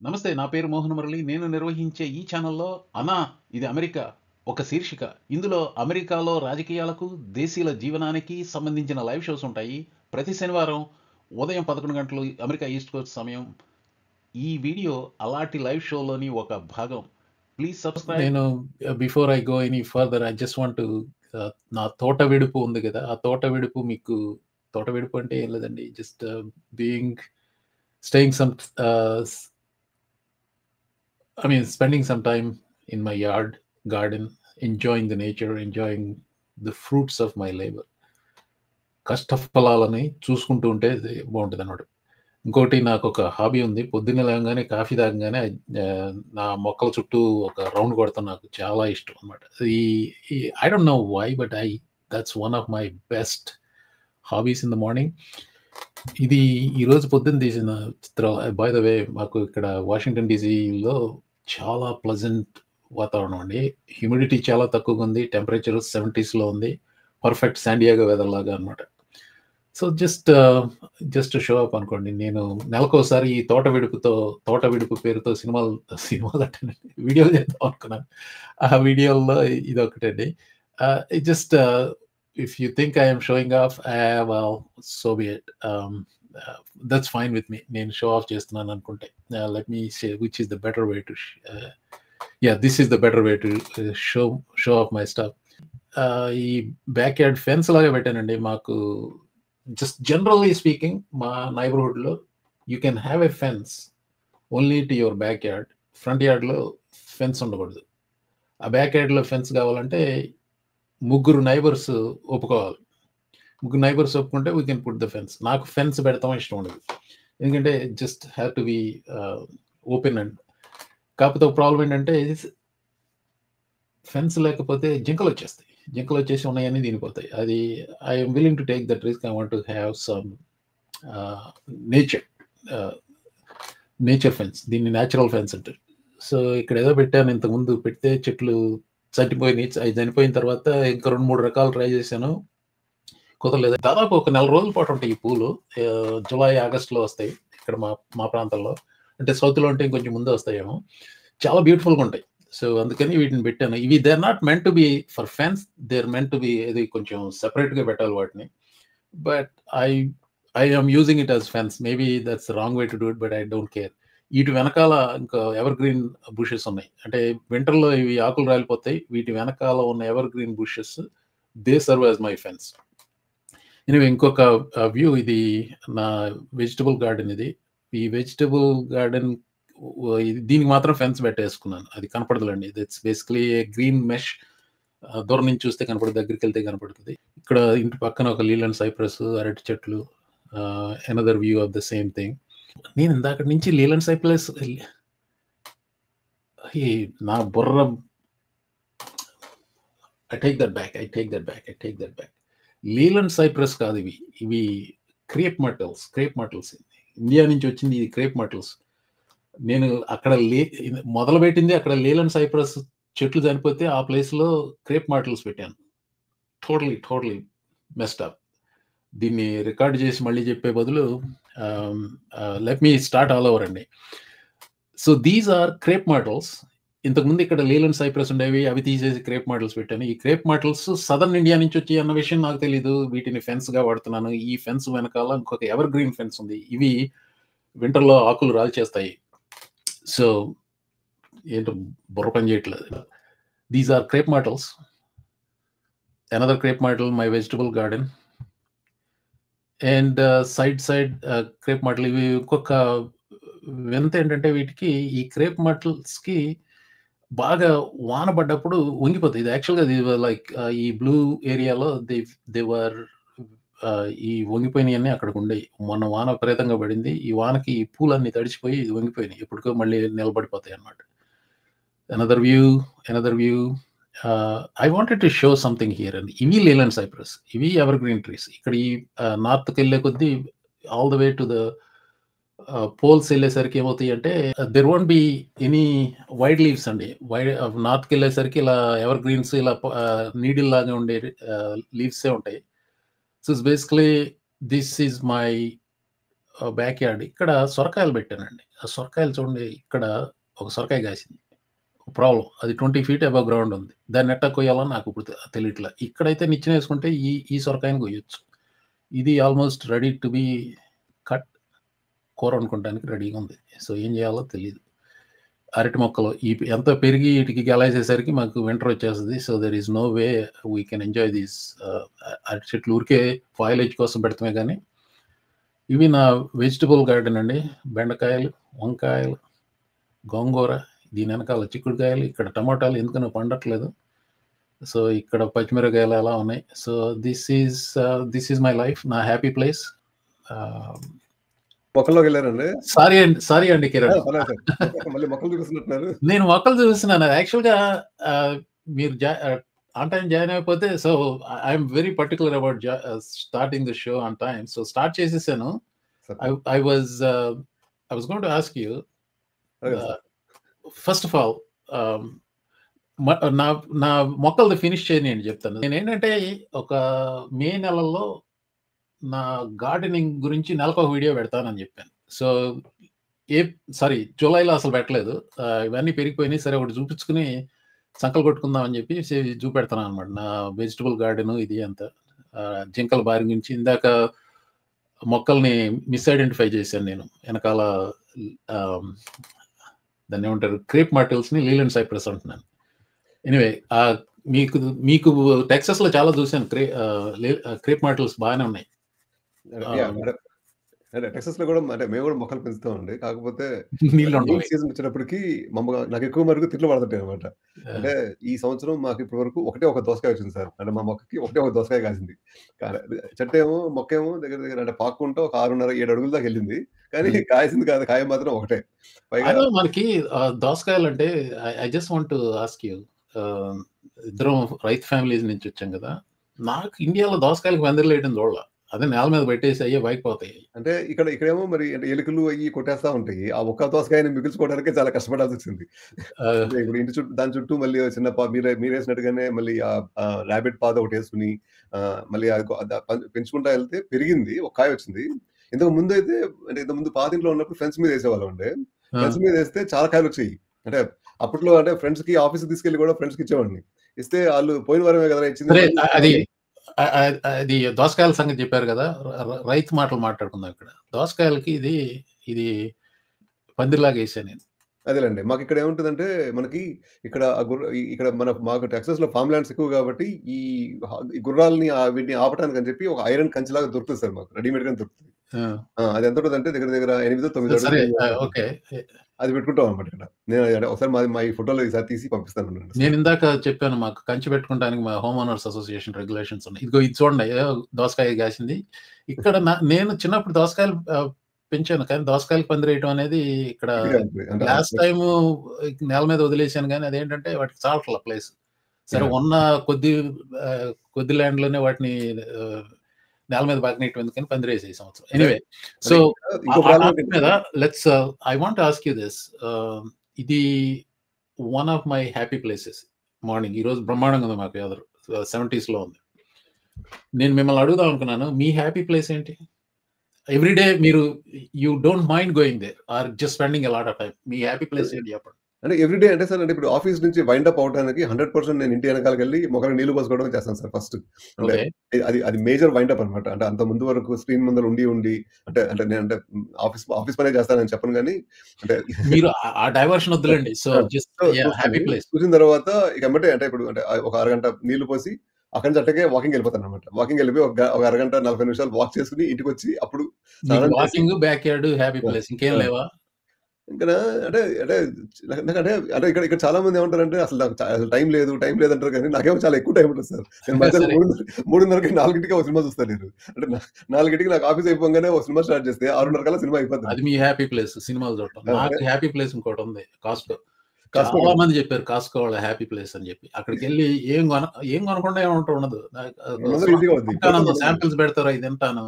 నమస్తే. నా పేరు మోహన్ మురళి. నేను నిర్వహించే ఈ ఛానల్‌లో 'అన్నా ఇది అమెరికా' ఒక శీర్షిక. ఇందులో అమెరికాలో రాజకీయాలకు, దేశీయుల జీవనానికి సంబంధించిన లైవ్ షోస్ ఉంటాయి. ప్రతి శనివారం ఉదయం 11 గంటలు అమెరికా ఈస్ట్ కోస్ట్ సమయం. ఈ వీడియో అలాంటి లైవ్ షోలోని ఒక భాగం. Please subscribe. నేను before I go any further I just want to నా తోట విడుపు ఉంది కదా! ఆ తోట విడుపు మీకు తోట విడుపు అంటే ఏం లేదండి. Just being staying some I mean spending some time in my yard, garden, enjoying the nature, enjoying the fruits of my labor. కష్టఫలాలని చూసుకుంటూ ఉంటే బావుంటదనమాట. ఇంకోటి నాకొక హాబీ ఉంది. పొద్దున్నే లేవగానే కాఫీ తాగంగానే నా మొక్కల చుట్టూ ఒక రౌండ్ కొడతం నాకు చాలా ఇష్టం అన్నమాట. ఈ ఈ I don't know why but that's one of my best hobbies in the morning. ఇది ఈరోజు పొద్దున్న తీసిన చిత్రం. బై ద వే మాకు ఇక్కడ వాషింగ్టన్ డీసీలో చాలా ప్లెజెంట్ వాతావరణం అండి. హ్యూమిడిటీ చాలా తక్కువగా ఉంది. టెంపరేచర్ 70స్‌లో ఉంది. పర్ఫెక్ట్ శాన్ డియాగో వెదర్ లాగా అన్నమాట. సో జస్ట్ షో అప్ అనుకోండి. నేను నెలకోసారి ఈ తోట విడుపు పేరుతో సినిమాలంటే వీడియోలు చేద్దాం అనుకున్నాను. ఆ వీడియోల్లో ఇదొకటండి. Just if you think I am showing off, well so be it. That's fine with me. నేను షో ఆఫ్ చేస్తున్నాను అనుకుంటే. Let me say which is the better way to this is the better way to show off my stuff. ఈ backyard fence లాగా పెట్టానండి. మాకు just generally speaking, my neighborhood lo you can have a fence only to your backyard. Front yard lo fence ఉండకూడదు. ఆ back yard లో fence కావాలంటే ముగ్గురు neighbours ఒప్పుకోవాలి. ముగ్గురు నైబర్స్ ఒప్పుకుంటే we can put the fence. నాకు ఫెన్స్ పెడతాం ఇష్టం ఉండదు. ఎందుకంటే just have to be open and. కాకపోతే ఒక ప్రాబ్లం ఏంటంటే ఫెన్స్ లేకపోతే జింకలు వచ్చేస్తాయి. జింకలు వచ్చేసి ఉన్నాయని తినిపోతాయి. అది I'm willing to take that risk. I want to have some nature fence. దీన్ని న్యాచురల్ ఫెన్స్ అంటారు. సో ఇక్కడ ఏదో పెట్టాను, ఇంతకుముందు పెడితే చెట్లు చనిపోయినాయి. అవి చనిపోయిన తర్వాత ఇంకా 2-3 రకాలు ట్రై చేశాను, కుదరలేదు. దాదాపు ఒక 4 రోజుల పాటు ఉంటాయి ఈ పూలు. జూలై ఆగస్టులో వస్తాయి ఇక్కడ మా ప్రాంతంలో. అంటే సౌత్లో అంటే ఇంకొంచెం ముందే వస్తాయేమో. చాలా బ్యూటిఫుల్గా ఉంటాయి. సో అందుకని వీటిని పెట్టాను. ఇవి they are not meant to be for fence, they are meant to be ఇది కొంచెం సెపరేట్గా పెట్టాలి వాటిని. But I am using it as fence. Maybe that's wrong way to do it, but I don't care. వీటి వెనకాల ఇంకా ever green bushes ఉన్నాయి. అంటే వింటర్లో ఇవి ఆకులు రాలిపోతాయి. వీటి వెనకాల ఉన్న evergreen bushes they serve as my fence. Anyway, ఇంకొక వ్యూ. ఇది నా వెజిటబుల్ గార్డెన్. ఈ వెజిటబుల్ గార్డెన్ దీనికి మాత్రం ఫెన్స్ పెట్టేసుకున్నాను. అది కనపడదులండి. That's basically green mesh. దూరం నుంచి చూస్తే కనపడదు, దగ్గరికి వెళ్తే కనపడుతుంది. ఇక్కడ ఇంటి పక్కన ఒక లీలాండ్ సైప్రస్, అరటి చెట్లు. Another view of the same thing. నేను ఇందాక నుంచి లీలాండ్ సైప్రస్ నా బుర్ర I take that back. Leyland cypress కాదు ఇవి క్రేప్ మటల్స్. ఇండియా నుంచి వచ్చింది ఇది క్రేప్ మటల్స్. నేను అక్కడ మొదలుపెట్టింది అక్కడ లీలాండ్ సైప్రస్ చెట్లు చనిపోతే ఆ ప్లేస్లో క్రేప్ మటల్స్ పెట్టాను. Totally messed up. దీన్ని రికార్డ్ చేసి మళ్ళీ చెప్పే బదులు let me start all over అండి. So these are crape myrtles. ఇంతకుముందు ఇక్కడ లీలాండ్ సైప్రస్ ఉండేవి, అవి తీసేసి క్రేప్ మటల్స్ పెట్టాను. ఈ క్రేప్ మటల్స్ సదర్న్ ఇండియా నుంచి వచ్చి అన్న విషయం నాకు తెలీదు. వీటిని ఫెన్స్గా వాడుతున్నాను. ఈ ఫెన్స్ వెనకాల ఇంకొక ఎవర్ గ్రీన్ ఫెన్స్ ఉంది. ఇవి వింటర్లో ఆకులు రాల్చేస్తాయి. సో ఏంటో బుర్ర పని చేయట్లేదు. These are crape myrtles. Another crape myrtle, my vegetable garden. And side crape myrtle. ఇవి ఇంకొక వింత ఏంటంటే వీటికి, ఈ క్రేప్ మటల్స్కి బాగా వాన పడ్డప్పుడు వంగిపోతాయి. ఇది యాక్చువల్గా లైక్ ఈ బ్లూ ఏరియాలో దేవర్ ఈ వంగిపోయినవన్నీ అక్కడికి ఉండేవి. మొన్న వాన విపరీతంగా పడింది. ఈ వానకి ఈ పూలన్నీ తడిచిపోయి ఇది వంగిపోయినాయి. ఎప్పటికో మళ్ళీ నిలబడిపోతాయి అన్నమాట. Another view. I wanted to show something here అండి. ఇవి లీలాండ్ సైప్రస్, ఇవి ఎవర్ గ్రీన్ ట్రీస్. ఇక్కడ ఈ నార్త్కి వెళ్ళే కొద్దీ all the way to the poles వెళ్ళేసరికి ఏమవుతాయి అంటే there won't be any wide leaves అండి. నార్త్కి వెళ్ళేసరికి ఇలా ఎవర్ గ్రీన్స్ ఇలా నీడిల్ లాగా ఉండే లీవ్సే ఉంటాయి. So basically this is my back yard ఇక్కడ సొరకాయలు పెట్టానండి. ఆ సొరకాయలు చూడండి, ఇక్కడ ఒక సొరకాయ కాసింది. ప్రాబ్లమ్ అది 20 ఫీట్ అబవ్ గ్రౌండ్ ఉంది. దాన్ని ఎట్టా కొయ్యాలో నాకు ఇప్పుడు తెలియట్లే. ఇక్కడైతే నిచ్చెన వేసుకుంటే ఈ సొరకాయని కొయ్యొచ్చు. ఇది almost ready to be cut, కూర వండుకోవడానికి రెడీగా ఉంది. సో ఏం చేయాలో తెలియదు. అరటి మొక్కలు ఎంత పెరిగి వీటికి గెలాసేసరికి మాకు వింటర్ వచ్చేస్తుంది. So there is no way we can enjoy these అరటి చెట్లు. ఊరికే ఫాయిలేజ్ కోసం పెడతామే కానీ. ఇవి నా వెజిటబుల్ గార్డెన్ అండి. బెండకాయలు, వంకాయలు, గోంగూర, దీని వెనకాల చిక్కుడుకాయలు, ఇక్కడ టమాటాలు ఎందుకనో పండట్లేదు. సో ఇక్కడ పచ్చిమిరకాయలు అలా ఉన్నాయి. So this is my life, నా హ్యాపీ ప్లేస్. మొక్కల్లోకి వెళ్ళారండి? సారీ అండి కిరణ్, మళ్ళీ మొక్కలు చూపిస్తున్నట్టున్నారు. నేను మొక్కలు చూపిస్తున్నాను. యాక్చువల్గా మీరు ఆన్ టైం జాయిన్ అయిపోతే, so I'm very particular about starting the show on time. So start చేసేసాను. I was going to ask you, first of all నా మొక్కలది ఫినిష్ చేయని చెప్తాను. నేను ఏంటంటే ఒక మే నెలలో నా గార్డెనింగ్ గురించి నెలకు ఒక వీడియో పెడతానని చెప్పాను. సో జూలైలో అసలు పెట్టలేదు. ఇవన్నీ పెరిగిపోయినాయి. సరే ఒకటి చూపించుకుని సంకలు కొట్టుకుందాం అని చెప్పి చూపెడతాను అనమాట నా వెజిటబుల్ గార్డెన్. ఇది అంతా జింకల బారి గురించి. ఇందాక మొక్కల్ని మిస్ఐడెంటిఫై చేశాను నేను. వెనకాల దాన్ని ఏమంటారు, క్రేప్ మార్టిల్స్ని లీలాండ్ సైప్రస్ అంటున్నాను. ఎనీవే, మీకు టెక్సస్ లో చాలా చూశాను. క్రేప్ మార్టిల్స్ బాగానే ఉన్నాయి. టెక్సస్ లో కూడా అంటే మేము కూడా మొక్కలు పెంచుతామండి. కాకపోతే నీళ్ళు సీజన్ వచ్చినప్పటికీ నాకు ఎక్కువ మరకు తిట్లు పడుతుంటాయి అనమాట. అంటే ఈ సంవత్సరం మాకు ఇప్పటి వరకు ఒక దోసకాయ వచ్చింది సార్. అంటే మా మొక్కకి ఒక దోసకాయ కాసింది. చెట్టేమో మొక్కేమో దగ్గర దగ్గర అంటే పాక్కుంటూ ఒక 6.5-7 అడుగుల దాకా వెళ్ళింది. కానీ కాసింది కాదు, కాయ మాత్రం ఒకటే. పైగా మనకి దోసకాయలు అంటే I just want to ask you, ఇద్దరం రైతు ఫ్యామిలీస్ నుంచి వచ్చాం కదా. నాకు ఇండియాలో దోసకాయలకు వెందరలేయడం చూడాల, అదే నేల మీద పెట్టేసి అయ్యే బయకపోతాయి. అంటే ఇక్కడేమో మరి అంటే ఎలుకలు అయ్యి కొట్టేస్తా ఉంటాయి. ఆ ఒక్క దోసకాయని మిగిల్చుకోవడానికి చాలా కష్టపడాల్సి వచ్చింది. ఇప్పుడు ఇంటి చుట్టూ దాని చుట్టూ మళ్ళీ చిన్న మీరు వేసినట్టుగానే మళ్ళీ ఆ ర్యాబిట్ పాద ఒకటి వేసుకుని మళ్ళీ పెంచుకుంటా వెళ్తే పెరిగింది, ఒక కాయ వచ్చింది. ఇంతకు ముందు అయితే అంటే ఇంతకు ముందు పాతింట్లో ఉన్నప్పుడు ఫ్రెండ్స్ మీద వేసేవాళ్ళం అండి. ఫ్రెండ్స్ మీద వేస్తే చాలా కాయలు వచ్చాయి. అంటే అప్పట్లో అంటే ఫ్రెండ్స్ కి ఆఫీస్ తీసుకెళ్లి కూడా ఫ్రెండ్స్ కి ఇచ్చేవాడిని. ఇస్తే వాళ్ళు పోయిన వారమే కదా ఇచ్చింది. అది దోసకాయల సంగతి చెప్పారు కదా, రైతు మాటలు మాట్లాడుకుందాం. ఇక్కడ దోసకాయలకి ఇది పందిరిలాగా వేసాను నేను. అదేలేండి, మాకు ఇక్కడ ఏముంటుందంటే మనకి ఇక్కడ మాకు టెక్సస్ లో ఫామ్ ల్యాండ్స్ ఎక్కువ కాబట్టి ఈ గుర్రాలని వీటిని ఆపటానికి అని చెప్పి ఒక ఐరన్ కంచెలాగా దొరుకుతుంది సార్, మాకు రెడీమేడ్ గా దొరుకుతుంది. అది ఎంత ఉంటుంది అంటే దగ్గర దగ్గర 8-9 అది పెట్టుకుంటాం అనమాట. ఇక్కడ నేను ఒకసారి మా ఈ ఫోటోలో ఈసారి తీసి పంపిస్తాను. నేను ఇందాక చెప్పాను మాకు కంచి పెట్టుకోవడానికి మా హోమ్ ఓనర్స్ అసోసియేషన్ రెగ్యులేషన్స్ ఉన్నాయి. ఇదిగో ఇది చూడండి, దోసకాయ కాసింది. ఇక్కడ నేను చిన్నప్పుడు దోసకాయలు పెంచాను, కానీ దోసకాయలు పందిరేయటం అనేది ఇక్కడ లాస్ట్ టైం నేల మీద వదిలేసాను. కానీ అదేంటంటే వాటికి చాలట్ల ప్లేస్. సరే ఉన్న కొద్ది ల్యాండ్ లోనే వాటిని నేల మీద బాగినట్టు ఎందుకని పందిరేసి ఈ సంవత్సరం. ఎనీవే, సో మీద let's I want ask you this. ఇది one of my happy places. Morning ఈ రోజు బ్రహ్మాండంగా ఉంది, మాకు ఎదురు 70s లో ఉంది. నేను మిమ్మల్ని అడుగుదాం అనుకున్నాను, మీ హ్యాపీ ప్లేస్ ఏంటి? ఎవ్రీడే మీరు you don't mind going there or just spending a lot of time. మీ హ్యాపీ ప్లేస్ ఏంటి చెప్పండి. అంటే ఎవ్రీడే అంటే సార్, అంటే ఇప్పుడు ఆఫీస్ నుంచి వైండ్ అప్ అవడానికి 100% నేను ఇంటి వెనకాలకి వెళ్ళి మొక్కలకు నీళ్లు పోసుకోవడం చేస్తాను సార్ ఫస్ట్. అంటే అది మేజర్ వైండ్ అప్ అనమాట. అంటే అంత ముందు వరకు స్క్రీన్ ముందర ఉండి అంటే నేను అంటే ఆఫీస్ పనే చేస్తానని చెప్పను, కానీ అంటే మీరు ఆ డైవర్షన్ వద్దులండి. సో జస్ట్ హ్యాపీ ప్లేస్ చూసిన తర్వాత ఇక అంటే ఇప్పుడు అంటే ఒక అరగంట నీళ్లు పోసి అక్కడి నుంచి అట్టకే వాకింగ్ వెళ్ళిపోతాను అనమాట. వాకింగ్ వెళ్ళిపోయి ఒక అరగంట 40 నిమిషాలు వాక్ చేసుకుని ఇంటికి వచ్చి అప్పుడు walking, back yard, happy place, ఇంకేం లేవా? ఇంకా అంటే ఇక్కడ చాలా మంది ఏమంటారంటే అసలు టైం లేదు అంటారు, కానీ నాకేమో చాలా ఎక్కువ టైం ఉంటుంది సార్. నేను మధ్యాహ్నం 3:30కి 4కి ఒక సినిమా చూస్తాను. నేను అంటే 4కి నాకు ఆఫీస్ అయిపోగానే ఒక సినిమా స్టార్ట్ చేస్తే 6:30 కల్లా సినిమా అయిపోతుంది. అది మీ హ్యాపీ ప్లేస్, సినిమాలు చూడటం. నాకు హ్యాపీ ప్లేస్ ఇంకోటి ఉంది, కాస్కో. చాలా మంది చెప్పారు కాస్కో వాళ్ళ హ్యాపీ ప్లేస్ అని చెప్పి. అక్కడికి వెళ్ళి ఏం కొనకుండా ఏమంటూ ఉండదు. శాంపిల్స్ పెడతారు, ఇది తింటాను.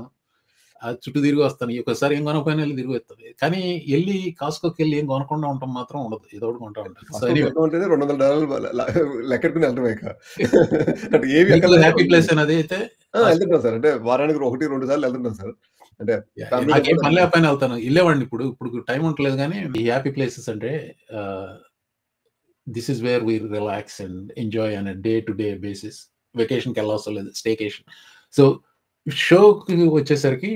చుట్టూ తిరిగి వస్తాను. ఒకసారి ఏం కొనకపోయినా వెళ్ళి తిరిగి వస్తుంది. కానీ వెళ్ళి కాస్కోకి వెళ్ళి ఏం కొనకుండా ఉండటం మాత్రం ఉండదు. ఏదో ఒకటి కొంటా ఉంటాను. సో అంటేనే $200 లెక్కెట్టుకుని వెళ్తాం ఇక. అంటే ఏవి హ్యాపీ ప్లేస్ అనేది అయితే వెళ్తుంటాం సార్. అంటే వారానికి 1-2 సార్లు వెళ్తుంటాం సార్. అంటే నాకేం పని లేకపోయినా వెళ్తాను. వెళ్ళేవాడిని. ఇప్పుడు టైం ఉండలేదు. కానీ ఈ హ్యాపీ ప్లేసెస్ అంటే this is where we relax and enjoy on day to day basis. వెకేషన్కి వెళ్ళవసరం లేదు, స్టేకేషన్. సో షోకి వచ్చేసరికి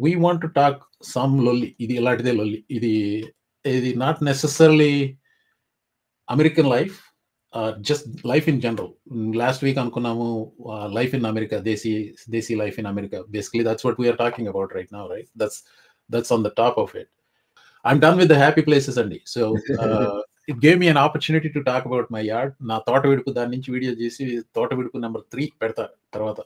we want to talk some లొల్లి. ఇది ఇలాంటిదే లొల్లి. ఇది not necessarily American life, just life in general. Last week అనుకున్నాము life in America, desi life in America. Basically that's what we're talking about right now, right? That's on the top of it. I'm done with the happy places అండి. So it gave me an opportunity to talk about my yard. నా తోట విడుపు దాని నుంచి video చేసి తోట విడుపు number 3 పెడతా తర్వాత.